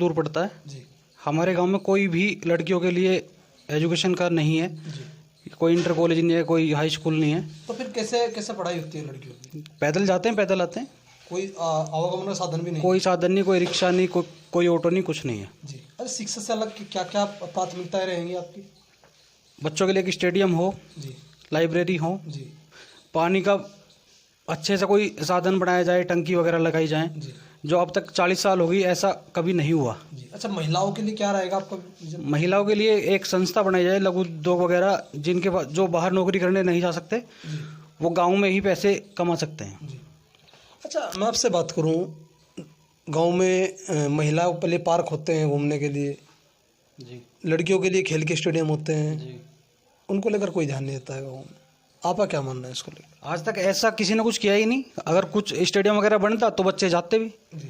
दूर पड़ता है जी हमारे गांव में कोई भी लड़कियों के लिए एजुकेशन का नहीं है। जी। कोई इंटर कॉलेज नहीं है, कोई हाई स्कूल नहीं है। तो फिर कैसे कैसे पढ़ाई होती है लड़कियों की? पैदल जाते हैं, पैदल आते हैं। कोई आवागमन का साधन भी नहीं? कोई साधन नहीं, कोई रिक्शा नहीं, कोई ऑटो नहीं, कुछ नहीं है। जी। अरे शिक्षा से अलग क्या क्या प्राथमिकताएं रहेंगी आपकी? बच्चों के लिए एक स्टेडियम हो, जी लाइब्रेरी हो, जी पानी का अच्छे से कोई साधन बनाया जाए, टंकी वगैरह लगाई जाए, जी जो अब तक 40 साल हो गई ऐसा कभी नहीं हुआ। जी। अच्छा, महिलाओं के लिए क्या रहेगा आपका विजन? महिलाओं के लिए एक संस्था बनाई जाए, लघु उद्योग वगैरह, जिनके पास जो बाहर नौकरी करने नहीं जा सकते जी वो गांव में ही पैसे कमा सकते हैं। जी। अच्छा, मैं आपसे बात करूं, गांव में महिलाओं के लिए पार्क होते हैं घूमने के लिए, जी लड़कियों के लिए खेल के स्टेडियम होते हैं, जी। उनको लेकर कोई ध्यान नहीं देता है गाँव में। आपका क्या मानना है इसको लेकर? आज तक ऐसा किसी ने कुछ किया ही नहीं। अगर कुछ स्टेडियम वगैरह बनता तो बच्चे जाते भी। जी।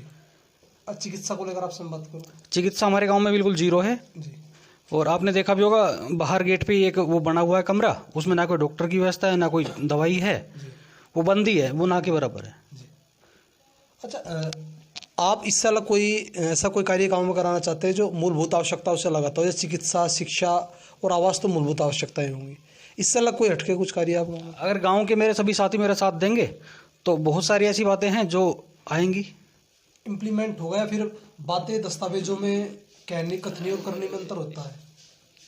चिकित्सा को लेकर आपसे मैं बात करूँ? चिकित्सा हमारे गांव में बिल्कुल जीरो है। जी और आपने देखा भी होगा, बाहर गेट पे ही एक वो बना हुआ है कमरा, उसमें ना कोई डॉक्टर की व्यवस्था है, ना कोई दवाई है, जी वो बंद ही है, वो ना के बराबर है। जी। अच्छा, आप इससे अलग कोई ऐसा कोई कार्य गाँव में कराना चाहते हैं जो मूलभूत आवश्यकताओं से लगाता हो? जैसे चिकित्सा, शिक्षा और आवास तो मूलभूत आवश्यकताएं होंगी, इससे अलग कोई हटके कुछ कार्य आप गाँव में? अगर गांव के मेरे सभी साथी मेरा साथ देंगे तो बहुत सारी ऐसी बातें हैं जो आएंगी। इम्प्लीमेंट होगा, या फिर बातें दस्तावेजों में कहने, कथनी और करने में अंतर होता है?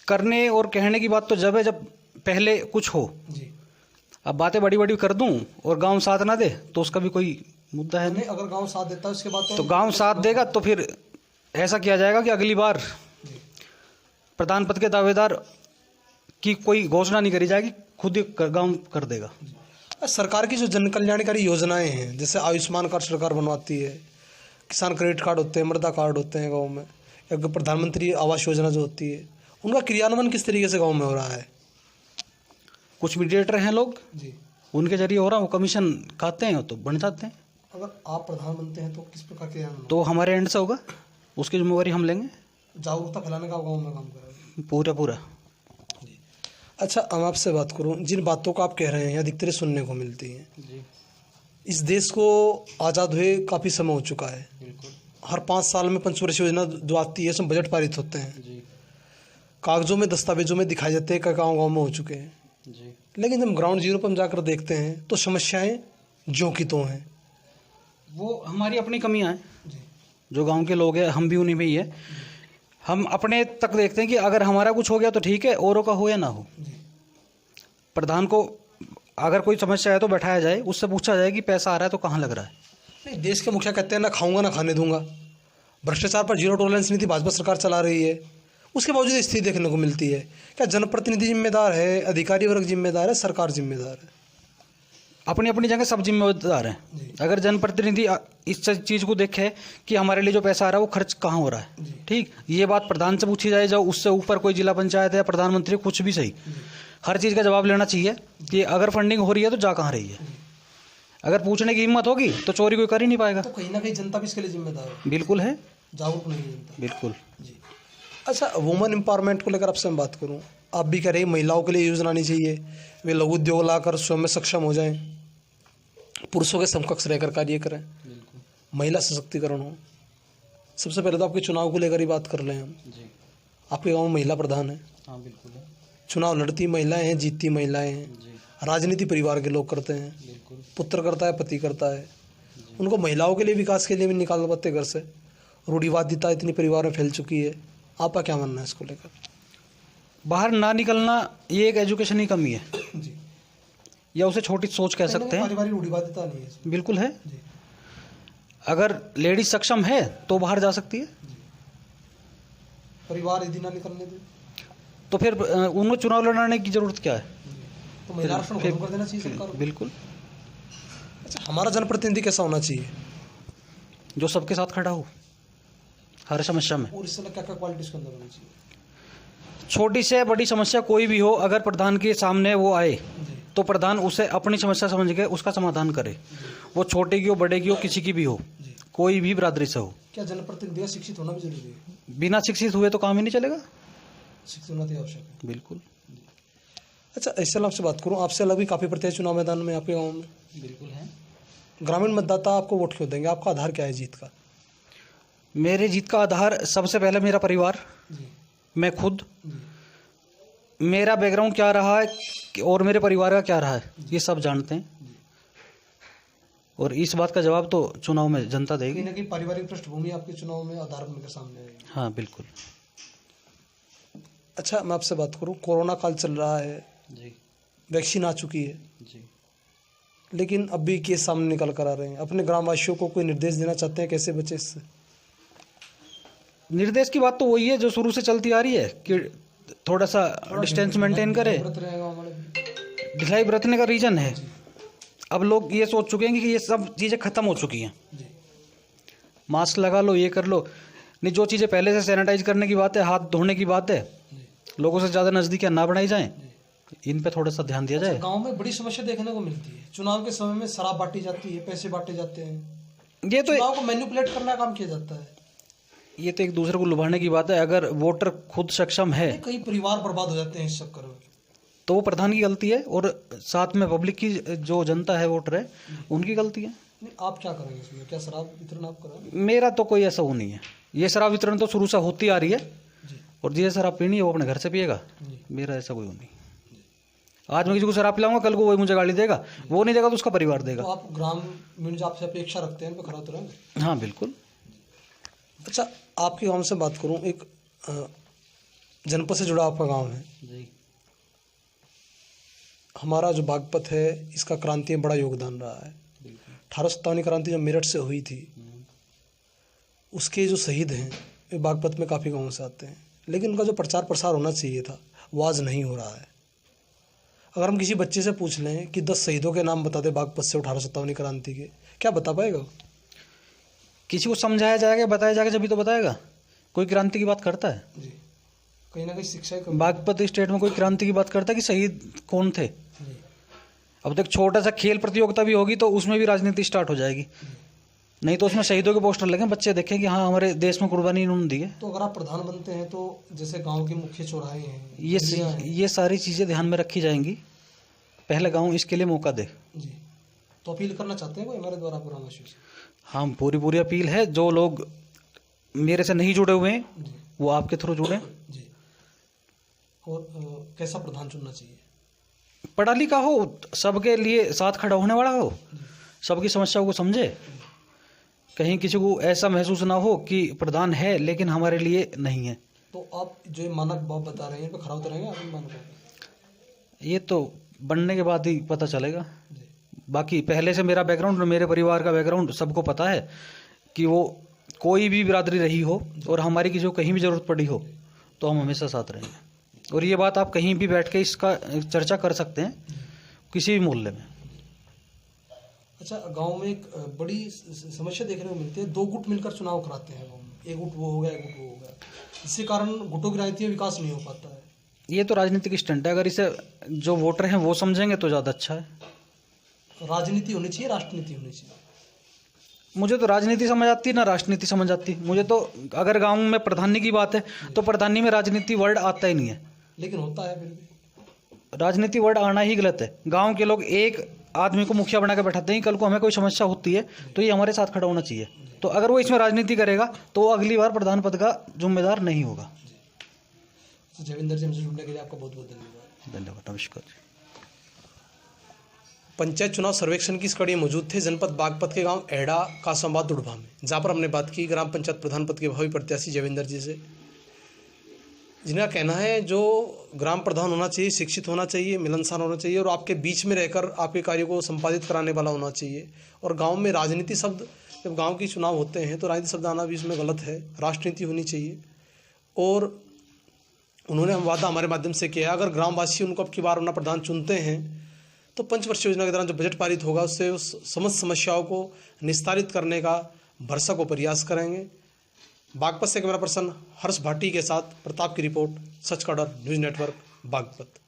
करने और कहने की बात तो जब है जब पहले कुछ हो। जी। अब बातें बड़ी बड़ी कर दूं और गांव साथ ना दे तो उसका भी कोई मुद्दा है नहीं, अगर गांव साथ देता है उसके बाद तो गांव साथ देगा तो फिर ऐसा किया जाएगा कि अगली बार जी प्रधान पद के दावेदार की कोई घोषणा नहीं करी जाएगी, खुद ही गांव कर देगा। सरकार की जो जन कल्याणकारी योजनाएं हैं, जैसे आयुष्मान कार्ड सरकार बनवाती है, किसान क्रेडिट कार्ड होते हैं, मृदा कार्ड होते हैं गांव में, या प्रधानमंत्री आवास योजना जो होती है, उनका क्रियान्वयन किस तरीके से गांव में हो रहा है? कुछ मीडिएटर हैं लोग, जी। उनके जरिए हो रहा, वो कमीशन खाते हैं तो बन जाते हैं। अगर आप प्रधानमंत्री हैं तो किस प्रकार के तो हमारे एंड से होगा, उसकी जिम्मेवारी हम लेंगे। जागरूकता फैलाने का गाँव में काम करेंगे? पूरा पूरा। अच्छा, हम आपसे बात करूं, जिन बातों को आप कह रहे हैं अधिकतर सुनने को मिलती हैं। जी इस देश को आज़ाद हुए काफ़ी समय हो चुका है। बिल्कुल। हर 5 साल में पंचवर्षीय योजना जो आती है उसमें बजट पारित होते हैं, जी कागजों में, दस्तावेजों में दिखाई जाते हैं कि गाँव गाँव में हो चुके हैं, जी। लेकिन जब ग्राउंड जीरो पर हम जाकर देखते हैं तो समस्याएं ज्यों की त्यों हैं। वो हमारी अपनी कमियां हैं, जी जो गांव के लोग हैं, हम भी उन्हीं में ही है। हम अपने तक देखते हैं कि अगर हमारा कुछ हो गया तो ठीक है, औरों का हो या ना हो। जी प्रधान को अगर कोई समस्या है तो बैठाया जाए, उससे पूछा जाए कि पैसा आ रहा है तो कहाँ लग रहा है। नहीं, देश के मुखिया कहते हैं ना खाऊंगा ना खाने दूंगा। भ्रष्टाचार पर जीरो टॉलरेंस नीति भाजपा सरकार चला रही है, उसके बावजूद स्थिति देखने को मिलती है। क्या जनप्रतिनिधि जिम्मेदार है, अधिकारी वर्ग जिम्मेदार है, सरकार जिम्मेदार है? अपनी अपनी जगह सब जिम्मेदार हैं। जी। अगर जनप्रतिनिधि इस चीज़ को देखे कि हमारे लिए जो पैसा आ रहा है वो खर्च कहाँ हो रहा है, जी। ठीक, ये बात प्रधान से पूछी जाए, जो उससे ऊपर कोई जिला पंचायत है या प्रधानमंत्री, कुछ भी सही, हर चीज़ का जवाब लेना चाहिए कि अगर फंडिंग हो रही है तो जा कहाँ रही है। अगर पूछने की हिम्मत होगी तो चोरी कोई कर ही नहीं पाएगा। तो कहीं ना कहीं जनता भी इसके लिए जिम्मेदार है। बिल्कुल है, जागरूक नहीं है जनता। बिल्कुल। जी। अच्छा, वुमेन एम्पावरमेंट को लेकर आपसे मैं बात करूं, आप भी कह रहे हैं महिलाओं के लिए योजना आनी चाहिए, वे लघु उद्योग लाकर स्वयं में सक्षम हो जाएं, पुरुषों के समकक्ष रहकर कार्य करें, महिला सशक्तिकरण हो। सबसे पहले तो आपके चुनाव को लेकर ही बात कर रहे हैं हम। जी आपके गाँव में महिला प्रधान है, हाँ बिल्कुल है। चुनाव लड़ती महिलाएं हैं, जीतती महिलाएं हैं, जी राजनीति परिवार के लोग करते हैं, बिल्कुल। पुत्र करता है, पति करता है, उनको महिलाओं के लिए विकास के लिए भी निकाल पाते घर से। रूढ़िवादिता इतनी परिवार में फैल चुकी है, आपका क्या मानना है इसको लेकर? बाहर ना निकलना ये एक एजुकेशन की कमी है, जी। या उसे छोटी सोच कह सकते हैं। पारिवारिक रूढ़िवादिता नहीं है इसमें। बिल्कुल है। जी अगर लेडीज सक्षम है तो बाहर जा सकती है, परिवार यदि ना निकलने दे तो फिर उनको चुनाव लड़ाने की जरूरत क्या है? तो महिला आरक्षण खत्म कर देना चाहिए सरकार को। बिल्कुल। अच्छा, हमारा जनप्रतिनिधि कैसा होना चाहिए? जो सबके साथ खड़ा हो हर समस्या में। और इससे क्या क्या क्वालिटी उसके अंदर होनी चाहिए? छोटी से बड़ी समस्या कोई भी हो, अगर प्रधान के सामने वो आए जी तो प्रधान उसे अपनी समस्या समझ के उसका समाधान करे। वो छोटे की हो, बड़े की हो, किसी की भी हो, जी। कोई भी बिरादरी से हो। क्या जनप्रतिनिधि का शिक्षित होना भी जरूरी है? बिना शिक्षित हुए तो काम ही नहीं चलेगा। शिक्षित होना तो आवश्यक है। बिल्कुल। अच्छा, ऐसे मैं आपसे बात करूँ, आपसे अलग भी काफ़ी प्रत्याशी चुनाव मैदान में आपके गाँव में। बिल्कुल है। ग्रामीण मतदाता आपको वोट क्यों देंगे? आपका आधार क्या है जीत का? मेरे जीत का आधार सबसे पहले मेरा परिवार, जी मैं खुद, जी मेरा बैकग्राउंड क्या रहा है और मेरे परिवार का क्या रहा है, ये सब जानते हैं। जी। और इस बात का जवाब तो चुनाव में जनता कहीं देगी। ना कहीं पारिवारिक पृष्ठभूमि आपके चुनाव में आधार बनकर सामने आएगी। हाँ बिल्कुल। अच्छा, मैं आपसे बात करूं, कोरोना काल चल रहा है, जी वैक्सीन आ चुकी है, जी। लेकिन अब भी केस सामने निकल कर आ रहे हैं। अपने ग्रामवासियों को कोई निर्देश देना चाहते हैं कैसे बचे इससे? निर्देश की बात तो वही है जो शुरू से चलती आ रही है कि थोड़ा सा डिस्टेंस मेंटेन करें। व्रत रहेगा हमारे। ढिलाई बरतने का रीजन है, अब लोग ये सोच चुके हैं कि ये सब चीज़ें ख़त्म हो चुकी हैं। जी मास्क लगा लो, ये कर लो, नहीं जो चीज़ें पहले से सैनिटाइज करने की बात है, हाथ धोने की बात है, जी लोगों से ज़्यादा नज़दीकियाँ ना बनाई जाएं, इन पे थोड़ा सा ध्यान दिया जाए। गांव में बड़ी समस्या देखने को मिलती है, चुनाव के समय में शराब बांटी जाती है, पैसे बांटे जाते हैं, ये तो चुनाव को मैनिपुलेट करने का काम किया जाता है। ये तो एक दूसरे को लुभाने की बात है। अगर वोटर खुद सक्षम है कई परिवार बर्बाद हो जाते हैं इस चक्कर में। तो वो प्रधान की गलती है और साथ में पब्लिक की, जो जनता है वोटर है, उनकी गलती है। नहीं, आप क्या करेंगे इसमें? क्या शराब वितरण आप करेंगे? मेरा तो कोई ऐसा वो नहीं है। ये शराब वितरण तो शुरू से होती आ रही है जी और जिसे शराब पीनी है वो अपने घर से पिएगा। जी मेरा ऐसा कोई वो नहीं। आज मैं किसी को शराब पिलाऊंगा, कल को वही मुझे गाली देगा, वो नहीं देगा तो उसका परिवार देगा। तो आप ग्रामीण जो आपसे अपेक्षा रखते हैं इन पे खरा उतरेंगे? हाँ बिल्कुल। अच्छा, आपके गांव से बात करूं, एक जनपद से जुड़ा आपका गांव है। जी हमारा जो बागपत है, इसका क्रांति में बड़ा योगदान रहा है। 1857 क्रांति जो मेरठ से हुई थी, उसके जो शहीद हैं वे बागपत में काफ़ी गाँव से आते हैं, लेकिन उनका जो प्रचार प्रसार होना चाहिए था वो आज नहीं हो रहा है। अगर हम किसी बच्चे से पूछ लें कि 10 शहीदों के नाम बता दे बागपत से 1857 क्रांति के, क्या बता पाएगा वो? किसी को समझाया जाएगा, बताया जाएगा, जब भी तो बताएगा। कोई क्रांति की बात करता है? जी, कहीं ना कहीं शिक्षा ही कम। बागपत स्टेट में कोई क्रांति की बात करता है कि शहीद कौन थे? जी अब तक छोटा सा खेल प्रतियोगिता भी होगी तो उसमें भी राजनीति स्टार्ट हो जाएगी। नहीं तो उसमें शहीदों के पोस्टर लगे, बच्चे देखें कि हाँ हमारे देश में कुर्बानी इन्होंने दी है। तो अगर आप प्रधान बनते हैं तो जैसे गांव के मुख्य चौराहे हैं, ये गलियां हैं, ये सारी चीज़ें ध्यान में रखी जाएंगी। पहले गांव इसके लिए मौका दे। जी, तो अपील करना चाहते हैं कोई हमारे द्वारा ग्रामवासियों से? हाँ पूरी अपील है। जो लोग मेरे से नहीं जुड़े हुए हैं जी वो आपके थ्रू जुड़े। जी। और कैसा प्रधान चुनना चाहिए? पढ़ा लिखा हो, सबके लिए साथ खड़ा होने वाला हो, सबकी समस्याओं को समझे। कहीं किसी को ऐसा महसूस ना हो कि प्रधान है लेकिन हमारे लिए नहीं है। तो आप जो ये मानक बात बता रहे हैं इन पे खरा उतरेंगे आप इन मानकों पे? ये तो बनने के बाद ही पता चलेगा। जी बाकी पहले से मेरा बैकग्राउंड और मेरे परिवार का बैकग्राउंड सबको पता है कि वो कोई भी बिरादरी रही हो और हमारी किसी को कहीं भी ज़रूरत पड़ी हो तो हम हमेशा साथ रहेंगे। और ये बात आप कहीं भी बैठ के इसका चर्चा कर सकते हैं, किसी भी मोहल्ले में। अच्छा, गांव में एक बड़ी समस्या देखने को मिलती है, 2 गुट मिलकर चुनाव कराते हैं गांव में, एक गुट वो हो गया, एक गुट वो हो गया। इसी कारण गुटों की राजनीति में विकास नहीं हो पाता है। ये तो राजनीतिक स्टंट है। अगर इसे जो वोटर हैं वो समझेंगे तो ज़्यादा अच्छा है। राजनीति होनी चाहिए, राष्ट्रनीति होनी चाहिए। मुझे तो राजनीति समझ आती ना राष्ट्रनीति समझ आती। मुझे तो अगर गांव में प्रधानी की बात है तो प्रधानी में राजनीति वर्ड आता ही नहीं है। लेकिन होता है फिर भी। राजनीति वर्ड आना ही गलत है। गांव के लोग एक आदमी को मुखिया बना के बैठाते हैं, कल को हमें कोई समस्या होती है तो ये हमारे साथ खड़ा होना चाहिए। तो अगर वो इसमें राजनीति करेगा तो वो अगली बार प्रधान पद का जिम्मेदार नहीं होगा। तो जयविंदर जी, हमसे जुड़ने के लिए आपका बहुत बहुत धन्यवाद। धन्यवाद, नमस्कार। पंचायत चुनाव सर्वेक्षण की इस कड़ी में मौजूद थे जनपद बागपत के गांव एड़ा कासमाबाद दुड़भा में, जहां पर हमने बात की ग्राम पंचायत प्रधान पद के भावी प्रत्याशी जयविंदर जी से, जिनका कहना है जो ग्राम प्रधान होना चाहिए शिक्षित होना चाहिए, मिलनसार होना चाहिए और आपके बीच में रहकर आपके कार्यों को संपादित कराने वाला होना चाहिए। और गांव में राजनीति शब्द, जब गांव के चुनाव होते हैं तो राजनीति शब्द आना भी इसमें गलत है, राष्ट्रनीति होनी चाहिए। और उन्होंने हम वादा हमारे माध्यम से किया, अगर ग्रामवासी उनको अब की बार अपना प्रधान चुनते हैं तो पंचवर्षीय योजना के दौरान जो बजट पारित होगा उससे उस समस्त समस्याओं को निस्तारित करने का भरसक व प्रयास करेंगे। बागपत से कैमरा पर्सन हर्ष भाटी के साथ प्रताप की रिपोर्ट, सच का डर न्यूज़ नेटवर्क बागपत।